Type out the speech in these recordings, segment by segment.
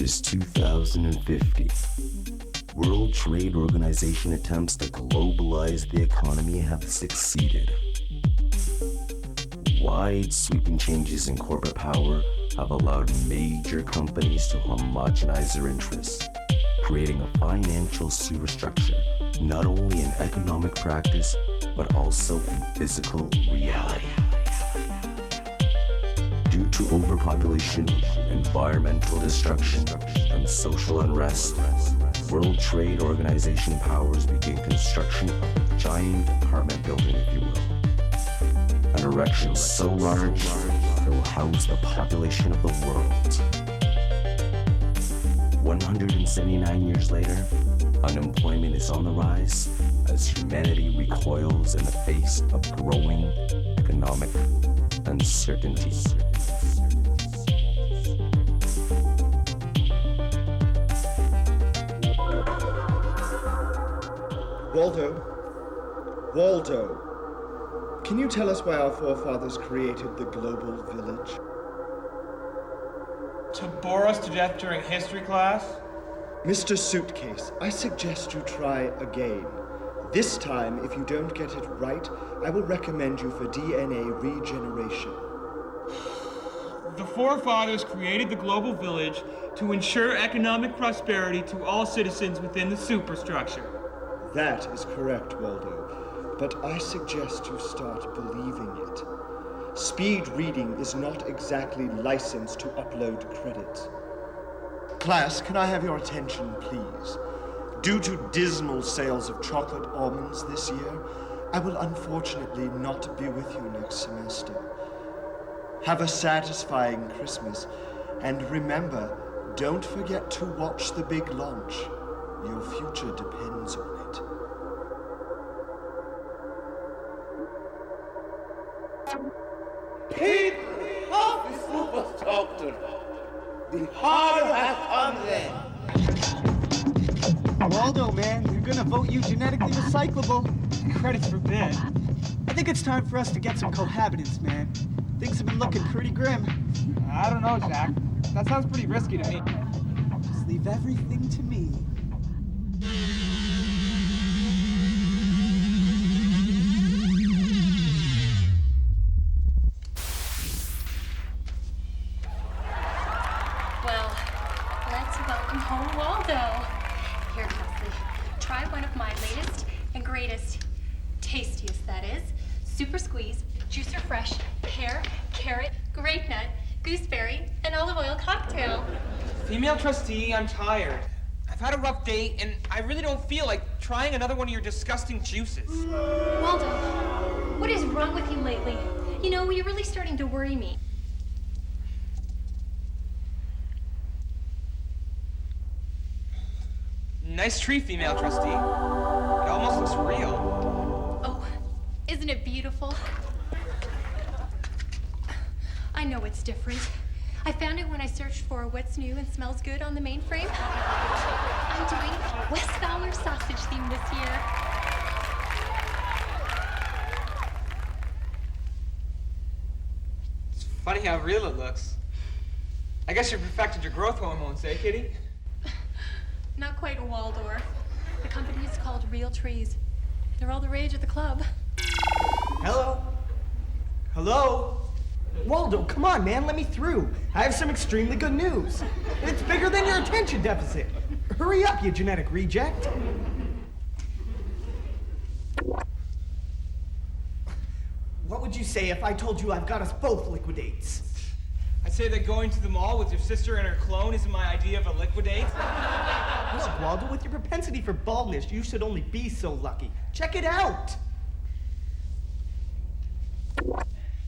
is 2050. World Trade Organization attempts to globalize the economy have succeeded. Wide sweeping changes in corporate power have allowed major companies to homogenize their interests, creating a financial superstructure, not only in economic practice, but also in physical reality. Due to overpopulation, environmental destruction, and social unrest, World Trade Organization powers begin construction of a giant apartment building, if you will. An erection so large it will house the population of the world. 179 years later, unemployment is on the rise as humanity recoils in the face of growing economic uncertainty. Waldo, can you tell us why our forefathers created the global village? To bore us to death during history class? Mr. Suitcase, I suggest you try again. This time, if you don't get it right, I will recommend you for DNA regeneration. The forefathers created the global village to ensure economic prosperity to all citizens within the superstructure. That is correct, Waldo, but I suggest you start believing it. Speed reading is not exactly licensed to upload credits. Class, can I have your attention, please? Due to dismal sales of chocolate almonds this year, I will unfortunately not be with you next semester. Have a satisfying Christmas, and remember, don't forget to watch the big launch. Your future depends on it. People of the superstructure, the harder has come then. Waldo, man, they're gonna vote you genetically recyclable. Credits forbid. I think it's time for us to get some cohabitants, man. Things have been looking pretty grim. I don't know, Jack. That sounds pretty risky to me. Just leave everything to me. Well, let's welcome home Waldo. Here, Kelsey, try one of my latest and greatest, tastiest that is, super squeeze, juicer fresh, pear, carrot, grape nut, gooseberry, and olive oil cocktail. Female trustee, I'm tired. I've had a rough day, and I really don't feel like trying another one of your disgusting juices. Waldo, what is wrong with you lately? You know, you're really starting to worry me. Nice tree, female trustee. It almost looks real. Oh, isn't it beautiful? I know it's different. I found it when I searched for what's new and smells good on the mainframe. I'm doing West Fowler sausage theme this year. It's funny how real it looks. I guess you perfected your growth hormones, eh, Kitty? Not quite Waldorf. The company is called Real Trees. They're all the rage at the club. Hello? Hello? Waldo, come on, man, let me through. I have some extremely good news. It's bigger than your attention deficit. Hurry up, you genetic reject. What would you say if I told you I've got us both liquidates? I'd say that going to the mall with your sister and her clone isn't my idea of a liquidate. Look, Waldo, with your propensity for baldness, you should only be so lucky. Check it out.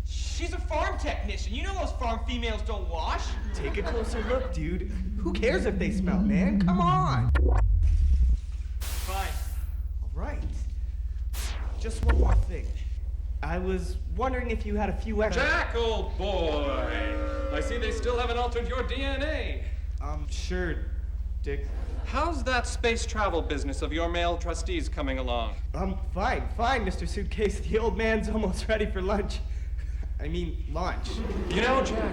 She's a farm technician. You know those farm females don't wash. Take a closer look, dude. Who cares if they smell, man? Come on. Fine. All right. Just one more thing. I was wondering if you had a few extra... Jack, old boy! I see they still haven't altered your DNA. Sure, Dick. How's that space travel business of your male trustees coming along? Fine, Mr. Suitcase. The old man's almost ready for lunch. I mean, launch. You know, Jack,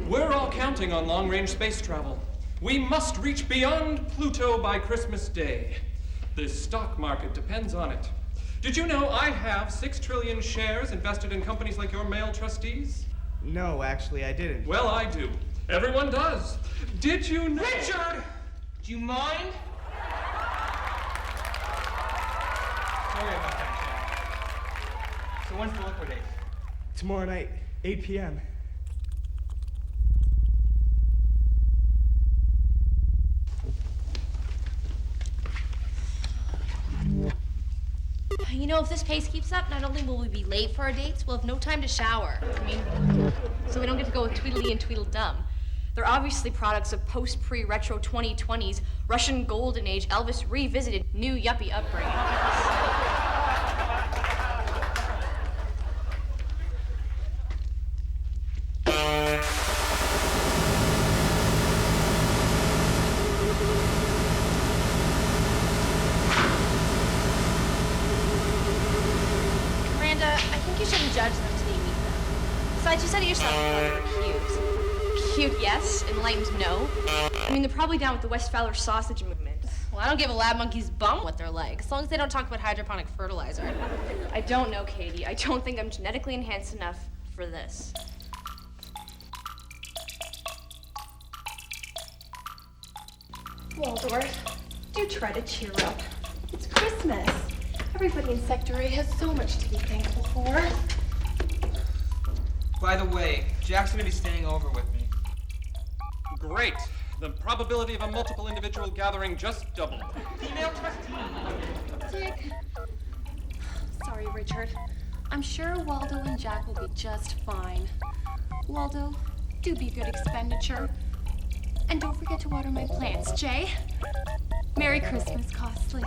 we're all counting on long-range space travel. We must reach beyond Pluto by Christmas Day. The stock market depends on it. Did you know I have 6 trillion shares invested in companies like your male trustees? No, actually, I didn't. Well, I do. Everyone does. Did you know? Richard! Do you mind? Sorry about that, Jack. So when's the liquidate? Tomorrow night, 8 p.m. You know, if this pace keeps up, not only will we be late for our dates, we'll have no time to shower. So we don't get to go with Tweedledee and Tweedledum. They're obviously products of post-pre-retro 2020s, Russian golden age, Elvis revisited, new yuppie upbringing. Judge them till you meet them. Besides, you said it yourself before they were cute. Cute, yes. Enlightened, no. I mean, they're probably down with the Westphaler sausage movement. Well, I don't give a lab monkey's bum what they're like, as long as they don't talk about hydroponic fertilizer. I don't know, Katie. I don't think I'm genetically enhanced enough for this. Waldorf, do try to cheer up. It's Christmas. Everybody in Sector A has so much to be thankful for. By the way, Jack's gonna be staying over with me. Great. The probability of a multiple individual gathering just doubled. Female trustee. Dick. Sorry, Richard. I'm sure Waldo and Jack will be just fine. Waldo, do be a good expenditure. And don't forget to water my plants, Jay. Merry Christmas, Costly.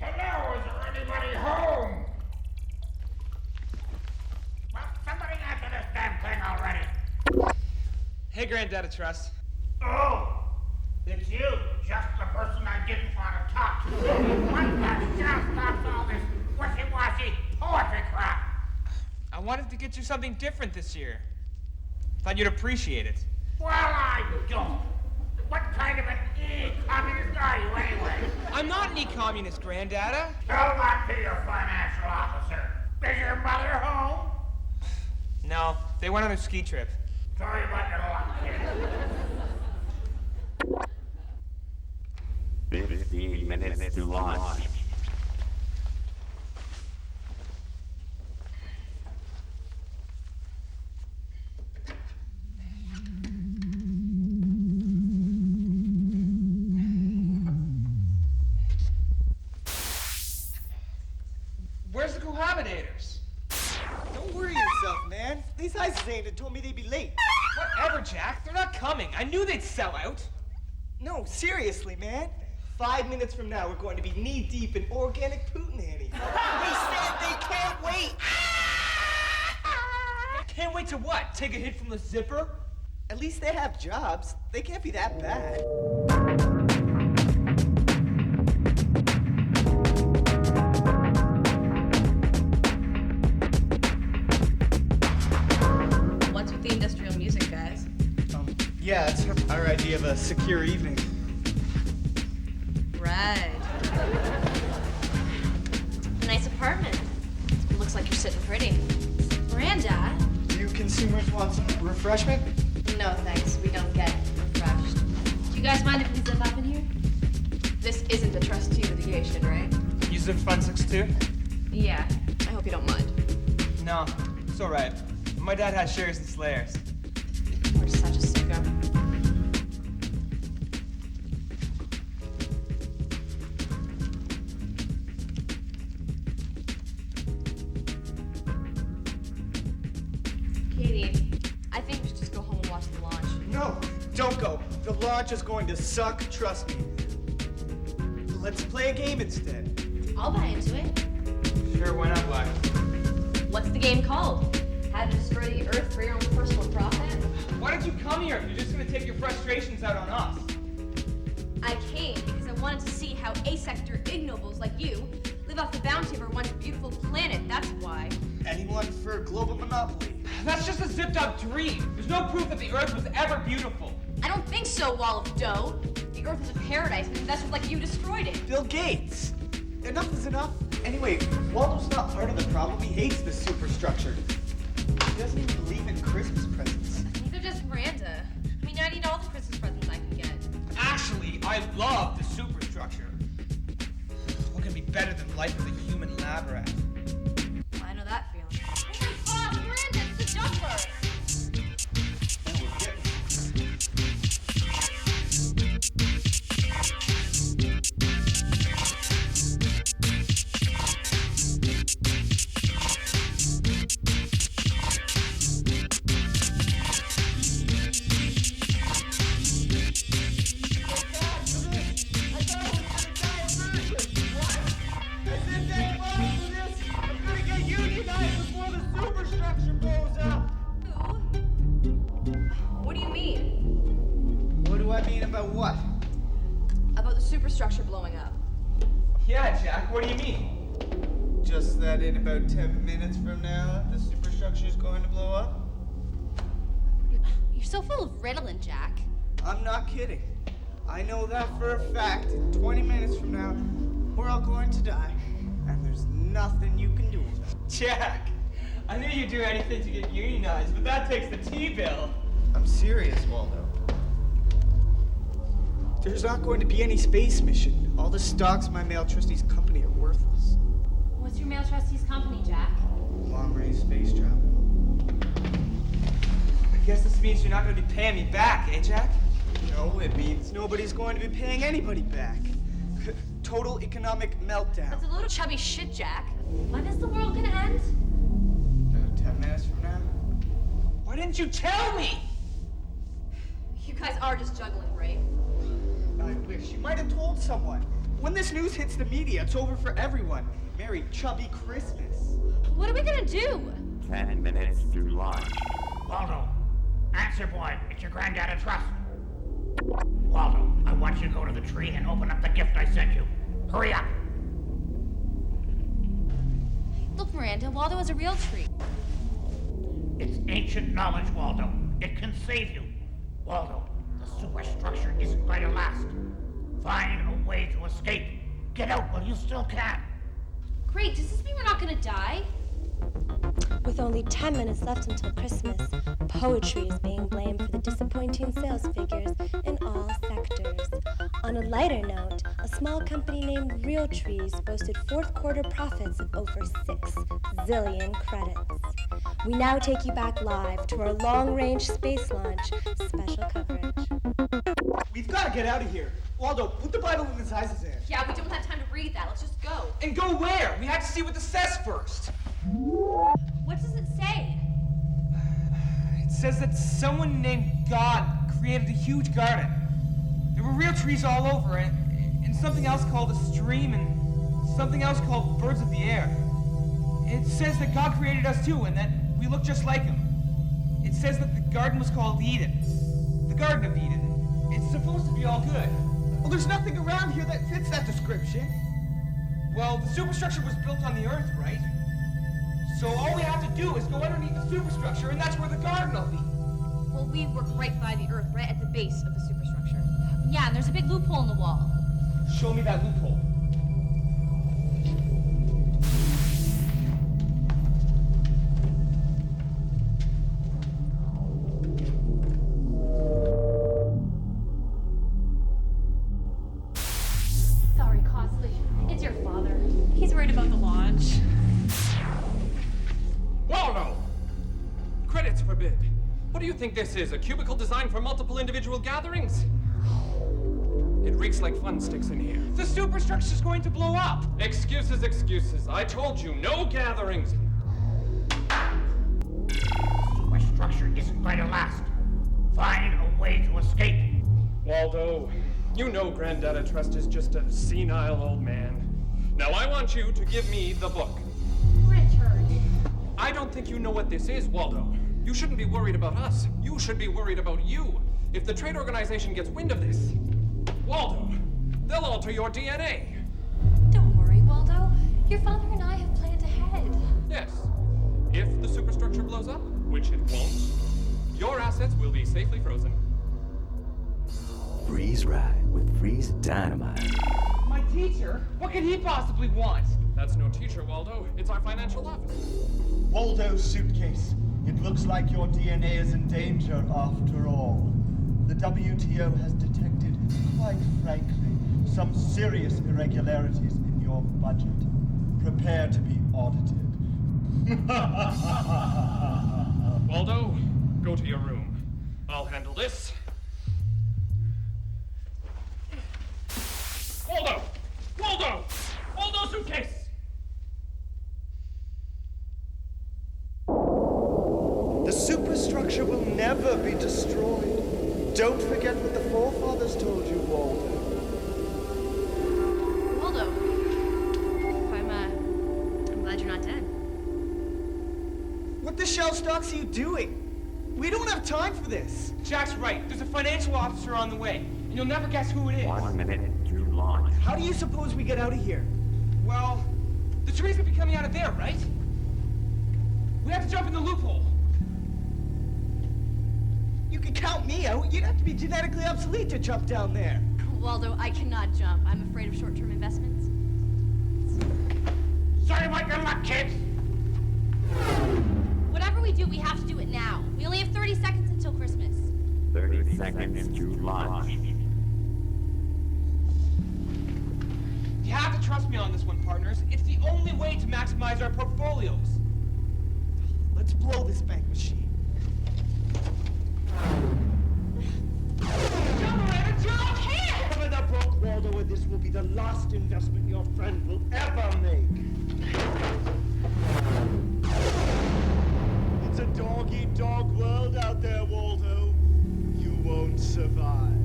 Hello, is there anybody home? Well, somebody answer this damn thing already. Hey, Granddaddy Trust. Oh, it's you, just the person I didn't want to talk to. What the hell stops all this wishy-washy poetry crap? I wanted to get you something different this year. Thought you'd appreciate it. Well, I don't. What kind of an e-communist are you anyway? I'm not an e-communist, Granddaddy. Tell that to your financial officer. Is your mother home? No, they went on a ski trip. Sorry about your luck, kid. 15 minutes to launch. Where's the cohabitors? Don't worry yourself, man. These guys ain't had told me they'd be late. Whatever, Jack. They're not coming. I knew they'd sell out. No, seriously, man. 5 minutes from now, we're going to be knee-deep in organic pootenanny. They said they can't wait. Can't wait to what? Take a hit from the zipper? At least they have jobs. They can't be that bad. What's with the industrial music, guys? Yeah, it's our idea of a secure evening. Right. Nice apartment. Looks like you're sitting pretty. Miranda? Do you consumers want some refreshment? No, thanks. We don't get refreshed. Do you guys mind if we zip up in here? This isn't a trustee litigation, right? You zip Fun 6 too? Yeah. I hope you don't mind. No, it's all right. My dad has shares in Slayers. We're such a sicko. Katie, I think we should just go home and watch the launch. No, don't go. The launch is going to suck, trust me. Let's play a game instead. I'll buy into it. Sure, why not, Black? What's the game called? How to destroy the Earth for your own personal profit? Why did you come here if you're just gonna take your frustrations out on us? I came because I wanted to see how A-sector ignobles like you live off the bounty of our once beautiful planet, that's why. Anyone for global monopoly? That's just a zipped-up dream. There's no proof that the Earth was ever beautiful. I don't think so, Wall of Dough. The Earth is a paradise, and investors like you destroyed it. Bill Gates. Enough is enough. Anyway, Waldo's not part of the problem. He hates the superstructure. He doesn't even believe in Christmas presents. Neither does Miranda. I mean, I need all the Christmas presents I can get. Actually, I love the superstructure. What can be better than life as a human lab rat? I know that feeling. Oh my God, Miranda, it's the jumper! What do you mean? What do I mean about what? About the superstructure blowing up. Yeah, Jack, what do you mean? Just that in about 10 minutes from now, the superstructure is going to blow up? You're so full of riddling, Jack. I'm not kidding. I know that for a fact. In 20 minutes from now, we're all going to die. And there's nothing you can do about it. Jack, I knew you'd do anything to get unionized, but that takes the T-bill. I'm serious, Waldo. There's not going to be any space mission. All the stocks in my mail trustee's company are worthless. What's your mail trustee's company, Jack? Long-range space travel. I guess this means you're not going to be paying me back, eh, Jack? No, it means nobody's going to be paying anybody back. Total economic meltdown. That's a load of chubby shit, Jack. When is the world gonna end? About 10 minutes from now. Why didn't you tell me? You guys are just juggling, right? I wish you might have told someone. When this news hits the media, it's over for everyone. Merry chubby Christmas. What are we gonna do? 10 minutes to launch. Waldo, answer boy, it's your granddad of trust. Waldo, I want you to go to the tree and open up the gift I sent you. Hurry up. Look, Miranda, Waldo is a real tree. It's ancient knowledge, Waldo. It can save you. Waldo, the superstructure isn't going to last. Find a way to escape. Get out while you still can. Great, does this mean we're not gonna die? With only 10 minutes left until Christmas, poetry is being blamed for the disappointing sales figures in all sectors. On a lighter note, a small company named Real Trees boasted fourth quarter profits of over 6 zillion credits. We now take you back live to our long-range space launch special coverage. We've got to get out of here. Waldo, put the Bible in his eyes' hand. Yeah, we don't have time to read that. Let's just go. And go where? We have to see what this says first. What does it say? It says that someone named God created a huge garden. There were real trees all over, and something else called a stream, and something else called birds of the air. It says that God created us too, and that we look just like him. It says that the garden was called Eden. The Garden of Eden. It's supposed to be all good. Well, there's nothing around here that fits that description. Well, the superstructure was built on the Earth, right? So all we have to do is go underneath the superstructure, and that's where the garden will be. Well, we work right by the Earth, right at the base of the superstructure. Yeah, and there's a big loophole in the wall. Show me that loophole. Sorry, Costley. It's your father. He's worried about the launch. Waldo! Credits forbid. What do you think this is? A cubicle designed for multiple individual gatherings? It reeks like fun sticks in here. The superstructure's going to blow up. Excuses, excuses. I told you, no gatherings. superstructure isn't going to last. Find a way to escape. Waldo, you know Granddaddy Trust is just a senile old man. Now I want you to give me the book. Richard. I don't think you know what this is, Waldo. You shouldn't be worried about us. You should be worried about you. If the trade organization gets wind of this, Waldo, they'll alter your DNA. Don't worry, Waldo. Your father and I have planned ahead. Yes. If the superstructure blows up, which it won't, your assets will be safely frozen. Freeze ride with Freeze Dynamite. My teacher? What could he possibly want? That's no teacher, Waldo. It's our financial officer. Waldo's suitcase. It looks like your DNA is in danger after all. The WTO has detected, quite frankly, some serious irregularities in your budget. Prepare to be audited. Waldo, go to your room. I'll handle this. Waldo! Waldo! Waldo, suitcase! The superstructure will never be destroyed. Don't forget what the forefathers told you, Waldo. Waldo, I'm glad you're not dead. What the shell stalks are you doing? We don't have time for this. Jack's right. There's a financial officer on the way, and you'll never guess who it is. 1 minute to launch. How do you suppose we get out of here? Well, the trees would be coming out of there, right? We have to jump in the loophole. You could count me out. You'd have to be genetically obsolete to jump down there. Waldo, I cannot jump. I'm afraid of short-term investments. Sorry about your luck, kids. Whatever we do, we have to do it now. We only have 30 seconds until Christmas. 30 seconds to launch. You have to trust me on this one, partners. It's the only way to maximize our portfolios. Let's blow this bank machine. Cover the book, Waldo, and this will be the last investment your friend will ever make. It's a dog-eat-dog world out there, Waldo. You won't survive.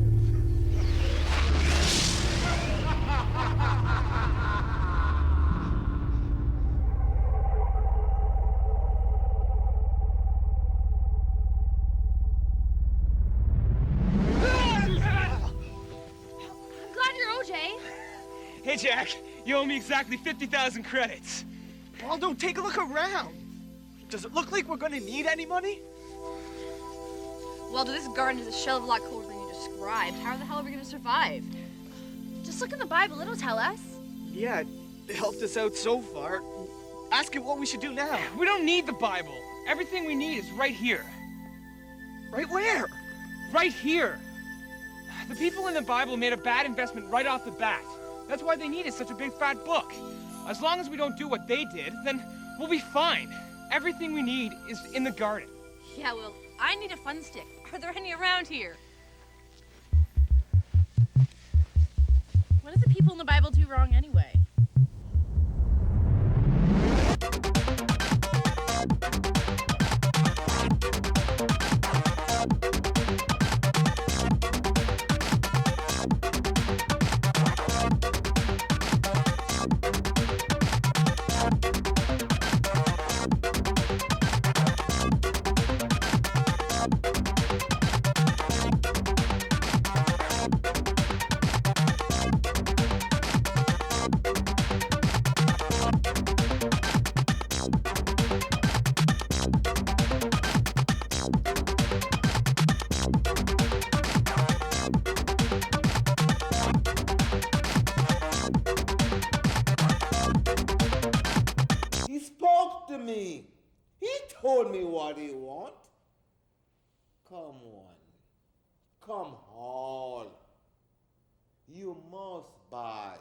I'm glad you're OJ. Hey, Jack, you owe me exactly 50,000 credits. Waldo, take a look around. Does it look like we're gonna need any money? Waldo, this garden is a shell of a lot colder than you described. How the hell are we gonna survive? Just look in the Bible, it'll tell us. Yeah, it helped us out so far. Ask it what we should do now. We don't need the Bible. Everything we need is right here. Right where? Right here. The people in the Bible made a bad investment right off the bat. That's why they needed such a big fat book. As long as we don't do what they did, then we'll be fine. Everything we need is in the garden. Yeah, well, I need a fun stick. Are there any around here? What did the people in the Bible do wrong anyway? He spoke to me. He told me what he want. Come on. Come on. You must buy.